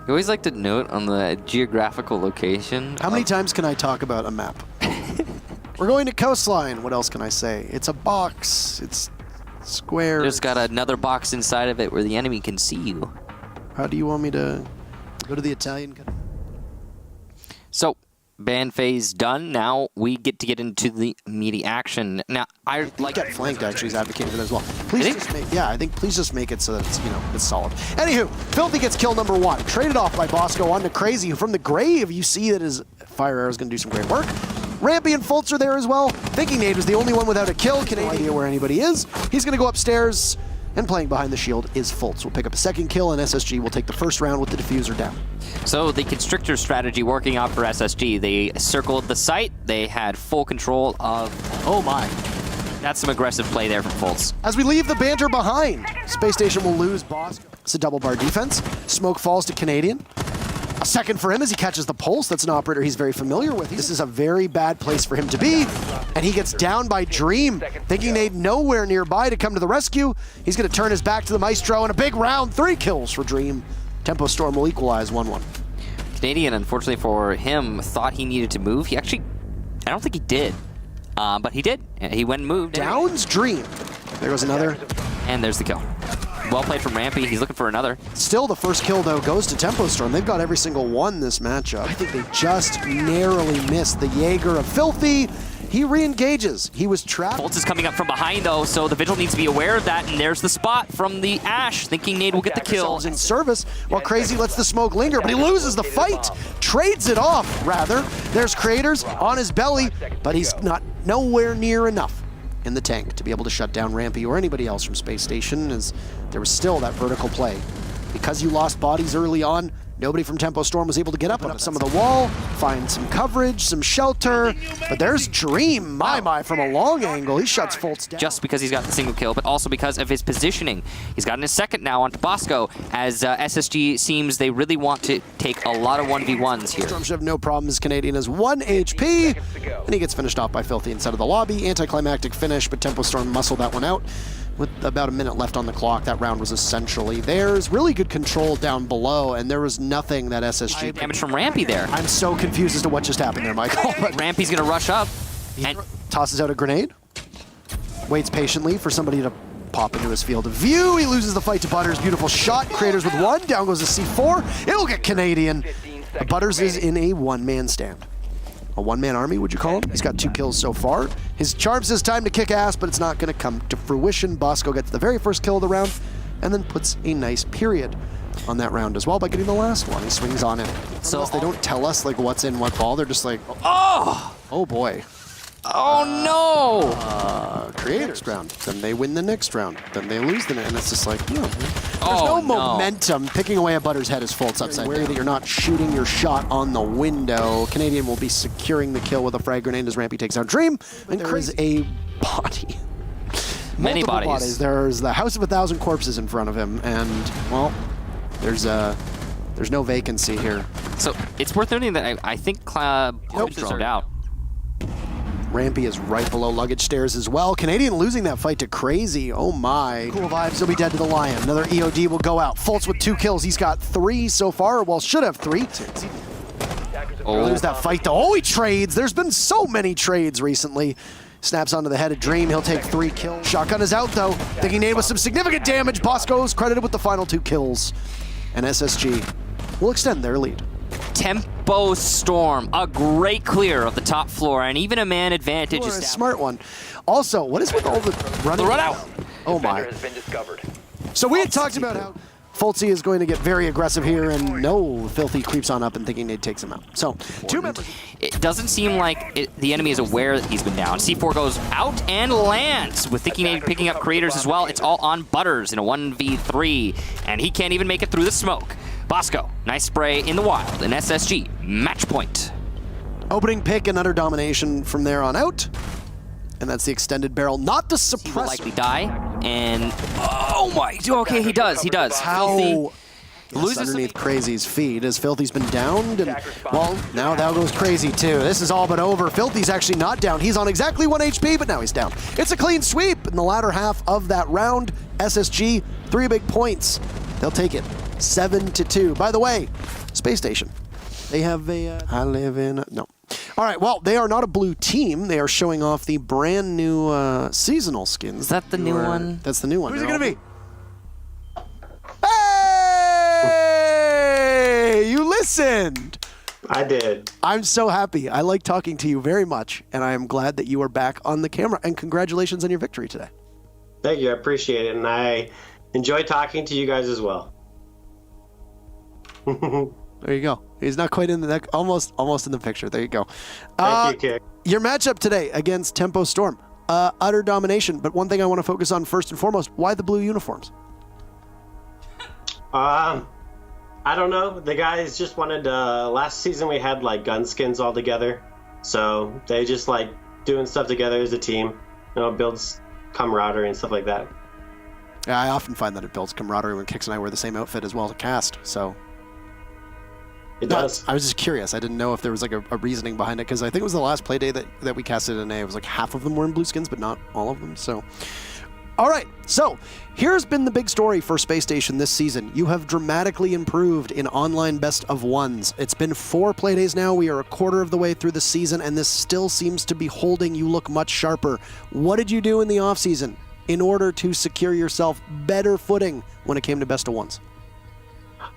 You always like to note on the geographical location. How many times can I talk about a map? We're going to coastline. What else can I say? It's a box. It's square. There's got another box inside of it where the enemy can see you. How do you want me to go to the Italian? So, ban phase done. Now we get into the meaty action. Now, I like get flanked. Actually, is advocating for that as well. Please just make, I think please just make it so that it's, you know, it's solid. Anywho, Filthy gets kill number 1, traded off by Bosco onto Crazy, who from the grave you see that his fire arrow is going to do some great work. Rampy and Fultz are there as well. Thinking Nade was the only one without a kill. Can no idea where anybody is. He's going to go upstairs, and playing behind the shield is Fultz. We'll pick up a second kill, and SSG will take the first round with the diffuser down. So the Constrictor strategy working out for SSG. They circled the site. They had full control of... Oh my. That's some aggressive play there from Fultz. As we leave the banter behind, Space Station will lose Bosco. It's a double bar defense. Smoke falls to Canadian. A second for him as he catches the pulse. That's an operator he's very familiar with. This is a very bad place for him to be. And he gets down by Dream, thinking they'd nowhere nearby to come to the rescue. He's going to turn his back to the Maestro, and a big round, 3 kills for Dream. Tempo Storm will equalize 1-1. Canadian, unfortunately for him, thought he needed to move. He actually, I don't think he did. But he did. He went and moved. Downs Dream. There goes another. And there's the kill. Well played from Rampy. He's looking for another. Still, the first kill, though, goes to Tempo Storm. They've got every single one this matchup. I think they just narrowly missed the Jaeger of Filthy. He re-engages. He was trapped. Fultz is coming up from behind, though, so the Vigil needs to be aware of that, and there's the spot from the Ash, thinking Nade will get the kill. In service, while Crazy lets the smoke linger, but he loses the fight. Trades it off, rather. There's Creators on his belly, but he's not nowhere near enough in the tank to be able to shut down Rampy or anybody else from Space Station, as there was still that vertical play. Because you lost bodies early on, nobody from Tempo Storm was able to get up on some of the wall, find some coverage, some shelter, but there's Dream, my, from a long angle. He shuts Fultz down. Just because he's got the single kill, but also because of his positioning. He's gotten his second now onto Bosco, as SSG seems they really want to take a lot of 1v1s here. Storm should have no problems. Canadian has 1 HP, and he gets finished off by Filthy inside of the lobby. Anticlimactic finish, but Tempo Storm muscled that one out. With about a minute left on the clock, that round was essentially theirs. Really good control down below, and there was nothing that SSG... Damage from Rampy there. I'm so confused as to what just happened there, Michael. But Rampy's going to rush up. And tosses out a grenade. Waits patiently for somebody to pop into his field of view. He loses the fight to Butters. Beautiful shot. Creators with 1. Down goes the C4. It'll get Canadian. Butters is in a one-man stand. A one-man army, would you call him? He's got 2 kills so far. His charm says time to kick ass, but it's not going to come to fruition. Bosco gets the very first kill of the round, and then puts a nice period on that round as well by getting the last one. He swings on it. So they don't tell us like what's in what ball. They're just like, oh boy. Oh no! Creators round. Then they win the next round. Then they lose the next. And it's just like, you know, there's no momentum. Picking away at Butters' head is Fultz upside down. That you're not shooting your shot on the window. Canadian will be securing the kill with a frag grenade as Rampy takes out Dream. And there is a body. Many bodies. There's the House of 1,000 Corpses in front of him, and well, there's no vacancy here. So it's worth noting that I think Corpses are out. Rampy is right below luggage stairs as well. Canadian losing that fight to Crazy. Oh my. Cool vibes, he'll be dead to the Lion. Another EOD will go out. Fultz with 2 kills. He's got 3 so far. Well, should have 3. Lose that fight though. Oh, he trades. There's been so many trades recently. Snaps onto the head of Dream. He'll take 3 kills. Shotgun is out though. Thinking Nade with some significant damage. Bosco's credited with the final 2 kills. And SSG will extend their lead. Tempo Storm, a great clear of the top floor, and even a man advantage is a smart one. Also, what is with all the running? The run out. Oh my. So we had talked about how Fultzy is going to get very aggressive here, and no, Filthy creeps on up and thinking Nade takes him out. So 2 members. It doesn't seem like the enemy is aware that he's been down. C4 goes out and lands with thinking Nade picking up Creators as well. It's all on Butters in a 1v3, and he can't even make it through the smoke. Bosco, nice spray in the wild, and SSG, match point. Opening pick and utter domination from there on out. And that's the extended barrel, not the suppressor. He will likely die, and oh my, okay, he does. How? Yes, underneath Crazy's feet, as Filthy's been downed, and well, now goes Crazy too. This is all but over. Filthy's actually not down. He's on exactly 1 HP, but now he's down. It's a clean sweep in the latter half of that round. SSG, 3 big points. They'll take it 7-2. By the way, Space Station. They have a... I live in... No. All right, well, they are not a blue team. They are showing off the brand new seasonal skins. Is that the new one? That's the new one. Who's it going to be? Hey! You listened! I did. I'm so happy. I like talking to you very much, and I am glad that you are back on the camera. And congratulations on your victory today. Thank you. I appreciate it. And I enjoy talking to you guys as well. There you go. He's not quite in the neck, almost in the picture. There you go. Thank you, Kick. Your matchup today against Tempo Storm, utter domination. But one thing I want to focus on first and foremost: why the blue uniforms? I don't know. The guys just wanted. Last season we had like gun skins all together, so they just like doing stuff together as a team. You know, builds camaraderie and stuff like that. Yeah, I often find that it builds camaraderie when Kix and I wear the same outfit as well to cast. So. It does. I was just curious. I didn't know if there was like a reasoning behind it, because I think it was the last play day that we casted in A. It was like half of them were in blue skins, but not all of them. So, all right. So here's been the big story for Space Station this season. You have dramatically improved in online best of ones. It's been 4 play days now. We are a quarter of the way through the season, and this still seems to be holding. You look much sharper. What did you do in the off season in order to secure yourself better footing when it came to best of ones?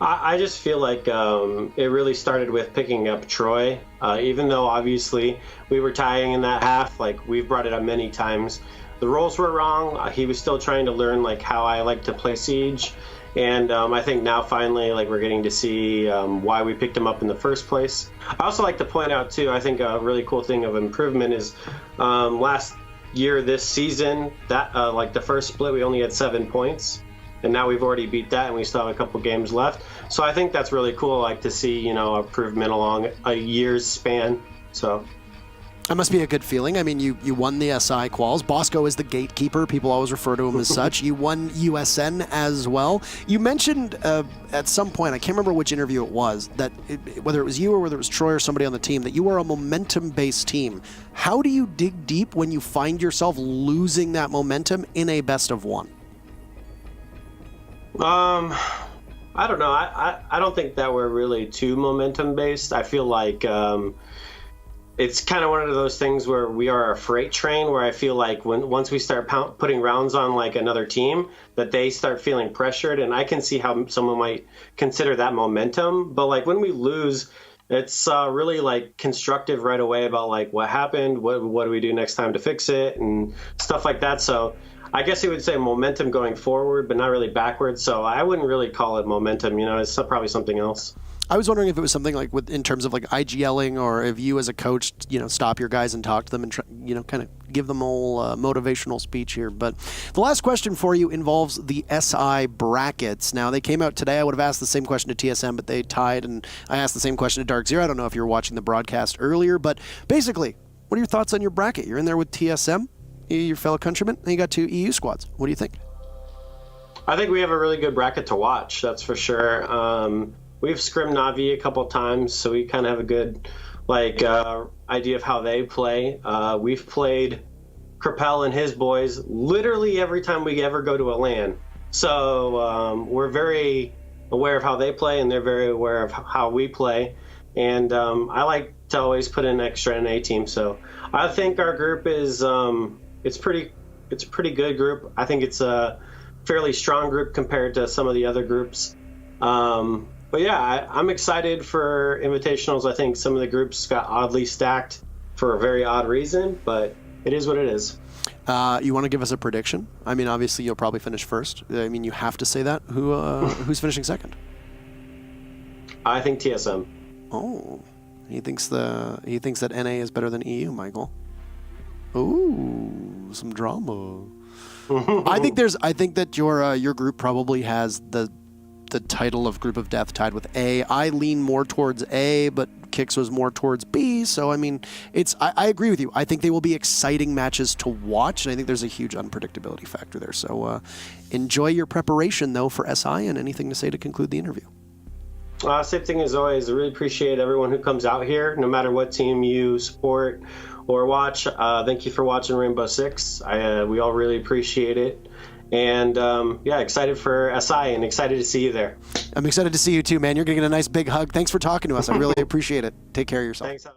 I just feel like it really started with picking up Troy. Even though obviously we were tying in that half, like we've brought it up many times. The roles were wrong. He was still trying to learn like how I like to play Siege. And I think now finally like we're getting to see why we picked him up in the first place. I also like to point out too, I think a really cool thing of improvement is last year, this season, that like the first split, we only had 7 points. And now we've already beat that, and we still have a couple games left. So I think that's really cool, like to see, you know, improvement along a year's span. So that must be a good feeling. I mean, you won the SI quals. Bosco is the gatekeeper. People always refer to him as such. You won USN as well. You mentioned at some point, I can't remember which interview it was, that whether it was you or whether it was Troy or somebody on the team, that you are a momentum-based team. How do you dig deep when you find yourself losing that momentum in a best of one? I don't know. I don't think that we're really too momentum based. I feel like it's kind of one of those things where we are a freight train, where I feel like once we start putting rounds on like another team, that they start feeling pressured, and I can see how someone might consider that momentum. But like when we lose, it's really like constructive right away about like what happened, what do we do next time to fix it, and stuff like that. So I guess you would say momentum going forward, but not really backwards. So I wouldn't really call it momentum. You know, it's probably something else. I was wondering if it was something like in terms of like IGLing, or if you as a coach, you know, stop your guys and talk to them and you know, kind of give them a whole motivational speech here. But the last question for you involves the SI brackets. Now, they came out today. I would have asked the same question to TSM, but they tied, and I asked the same question to Dark Zero. I don't know if you were watching the broadcast earlier, but basically, what are your thoughts on your bracket? You're in there with TSM, your fellow countrymen, and you got 2 EU squads. What do you think? I think we have a really good bracket to watch, that's for sure. We've scrimmed Navi a couple times, so we kind of have a good idea of how they play. We've played Krapel and his boys literally every time we ever go to a LAN. So we're very aware of how they play, and they're very aware of how we play. And I like to always put in extra in a team. So I think our group is it's a pretty good group. I think it's a fairly strong group compared to some of the other groups. But yeah, I'm excited for invitationals. I think some of the groups got oddly stacked for a very odd reason, but it is what it is. You want to give us a prediction? I mean, obviously you'll probably finish first. I mean, you have to say that. Who's finishing second? I think TSM. Oh, he thinks that NA is better than EU, Michael. Ooh, some drama. I think that your group probably has the title of Group of Death tied with A. I lean more towards A, but Kix was more towards B. So, I mean, I agree with you. I think they will be exciting matches to watch, and I think there's a huge unpredictability factor there. So enjoy your preparation, though, for SI, and anything to say to conclude the interview. Same thing as always. I really appreciate everyone who comes out here, no matter what team you support or watch. Thank you for watching Rainbow Six. We all really appreciate it. And yeah, excited for SI and excited to see you there. I'm excited to see you too, man. You're going to get a nice big hug. Thanks for talking to us. I really appreciate it. Take care of yourself. Thanks.